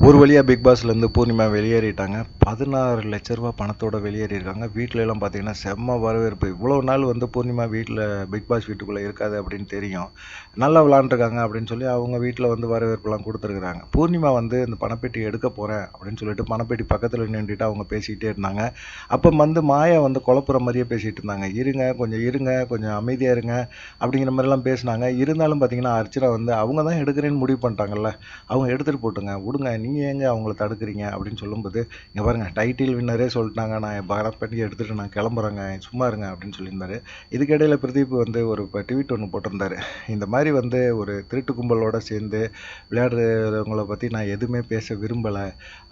ஒரு வழியாக பிக் பாஸ்லேருந்து பூர்ணிமா வெளியேறிட்டாங்க. 16,00,000 பணத்தோட வெளியேறியிருக்காங்க. வீட்ல எல்லாம் பார்த்தீங்கன்னா செம்ம வரவேற்பு. இவ்வளோ நாள் வந்து பூர்ணிமா வீட்டில் பிக் பாஸ் வீட்டுக்குள்ளே இருக்காது அப்படின்னு தெரியும். நல்லா விளாண்டுருக்காங்க அப்படின்னு சொல்லி அவங்க வீட்டில் வந்து வரவேற்புலாம் கொடுத்துருக்குறாங்க. பூர்ணிமா வந்து இந்த பணப்பெட்டி எடுக்க போகிறேன் அப்படின்னு சொல்லிட்டு பணப்பெட்டி பக்கத்தில் நின்றுட்டு அவங்க பேசிக்கிட்டே இருந்தாங்க. அப்போ வந்து மாயா வந்து குழப்புற மாதிரியே பேசிகிட்டு இருந்தாங்க. இருங்க கொஞ்சம் அமைதியாக இருங்க அப்படிங்கிற மாதிரிலாம் பேசினாங்க. இருந்தாலும் பார்த்தீங்கன்னா அர்ச்சனா வந்து அவங்க தான் எடுக்கிறேன்னு முடிவு பண்ணிட்டாங்கல்ல, அவங்க எடுத்துகிட்டு போட்டுங்க விடுங்க, நீங்கள் ஏங்க அவங்கள தடுக்கிறீங்க அப்படின்னு சொல்லும்போது, இங்கே பாருங்க டைட்டில் வின்னரே சொல்லிட்டாங்க, நான் பணப்பெட்டி எடுத்துகிட்டு நான் கிளம்புறேங்க, சும்மா இருங்க அப்படின்னு சொல்லியிருந்தாரு. இதுக்கிடையில் பிரதீப் வந்து ஒரு ட்வீட் ஒன்று போட்டிருந்தாரு. இந்த மாதிரி வந்து ஒரு திருட்டு கும்பலோட சேர்ந்து விளையாடுறவங்கள பற்றி நான் எதுவுமே பேச விரும்பலை,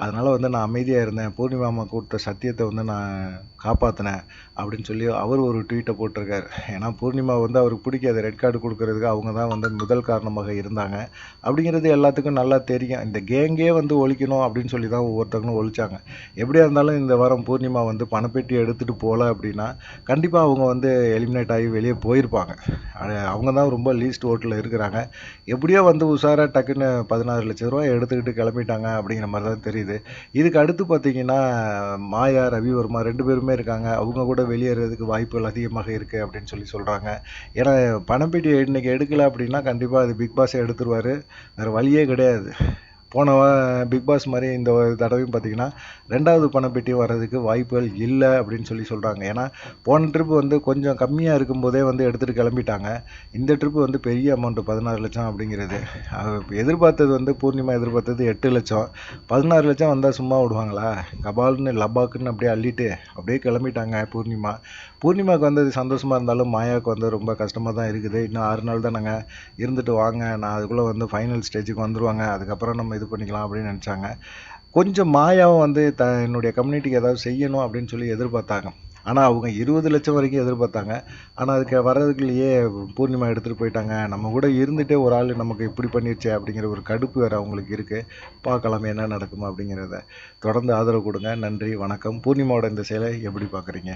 அதனால் வந்து நான் அமைதியாக இருந்தேன், பூர்ணிமா அம்மா கொடுத்த சத்தியத்தை வந்து நான் காப்பாற்றினேன் அப்படின்னு சொல்லி அவர் ஒரு ட்வீட்டை போட்டிருக்காரு. ஏன்னா பூர்ணிமா வந்து அவருக்கு பிடிக்காது, ரெட் கார்டு கொடுக்கறதுக்கு அவங்க தான் வந்து முதல் காரணமாக இருந்தாங்க அப்படிங்கிறது எல்லாத்துக்கும் நல்லா தெரியும். இந்த கேங்கே வந்து ஒழிக்கணும் அப்படின்னு சொல்லி தான் ஒவ்வொருத்தவங்களும் ஒழிச்சாங்க. எப்படியா இருந்தாலும் இந்த வாரம் பூர்ணிமா வந்து பணப்பெட்டி எடுத்துகிட்டு போகல அப்படின்னா கண்டிப்பாக அவங்க வந்து எலிமினேட் ஆகி வெளியே போயிருப்பாங்க. அவங்க தான் ரொம்ப லீஸ்ட் ஓட்டில் இருக்கிறாங்க. எப்படியோ வந்து உஷாராக டக்குன்னு 16,00,000 எடுத்துக்கிட்டு கிளம்பிட்டாங்க அப்படிங்கிற மாதிரி தான் தெரியுது. இதுக்கு அடுத்து பார்த்தீங்கன்னா மாயா, ரவிவர்மா 2 பேருமே இருக்காங்க. அவங்க கூட வெளியேறதுக்கு வாய்ப்புகள் அதிகமாக இருக்குது அப்படின்னு சொல்லி சொல்கிறாங்க. ஏன்னா பணப்பெட்டி இன்னைக்கு எடுக்கலை அப்படின்னா கண்டிப்பாக அது பிக் பாஸே எடுத்துருவார். வேறு வழியே கிடையாது. போன பிக் பாஸ் மாதிரி இந்த தடவையும் பார்த்தீங்கன்னா 2வது பணப்பெட்டி வர்றதுக்கு வாய்ப்புகள் இல்லை அப்படின்னு சொல்லி சொல்கிறாங்க. ஏன்னா போன ட்ரிப் வந்து கொஞ்சம் கம்மியாக இருக்கும்போதே வந்து எடுத்துகிட்டு கிளம்பிட்டாங்க. இந்த ட்ரிப் வந்து பெரிய அமௌண்ட்டு 16,00,000 அப்படிங்கிறது. எதிர்பார்த்தது வந்து பூர்ணிமா எதிர்பார்த்தது 8,00,000. 16,00,000 வந்தால் சும்மா விடுவாங்களா? கபால்னு லபாக்குன்னு அப்படியே அள்ளிட்டு அப்படியே கிளம்பிட்டாங்க பூர்ணிமா. பூர்ணிமாவுக்கு வந்து அது சந்தோஷமாக இருந்தாலும் மாயாவுக்கு வந்து ரொம்ப கஷ்டமாக தான் இருக்குது. இன்னும் 6 நாள் தானேங்க, இருந்துட்டு வாங்க, நான் அதுக்குள்ளே வந்து ஃபைனல் ஸ்டேஜுக்கு வந்துடுவாங்க, அதுக்கப்புறம் நம்ம இது பண்ணிக்கலாம் அப்படின்னு நினச்சாங்க. கொஞ்சம் மாயாவும் வந்து என்னுடைய கம்யூனிட்டிக்கு ஏதாவது செய்யணும் அப்படின்னு சொல்லி எதிர்பார்த்தாங்க. ஆனால் அவங்க 20,00,000 வரைக்கும் எதிர்பார்த்தாங்க. ஆனால் அதுக்கு வர்றதுக்குள்ளேயே பூர்ணிமா எடுத்துகிட்டு போயிட்டாங்க. நம்ம கூட இருந்துகிட்டே ஒரு ஆள் நமக்கு இப்படி பண்ணிருச்சே அப்படிங்கிற ஒரு கடுப்பு வேறு அவங்களுக்கு இருக்குது. பார்க்கலாம் என்ன நடக்கும் அப்படிங்கிறத. தொடர்ந்து ஆதரவு கொடுங்க. நன்றி, வணக்கம். பூர்ணிமாவோட இந்த செயலை எப்படி பார்க்குறீங்க?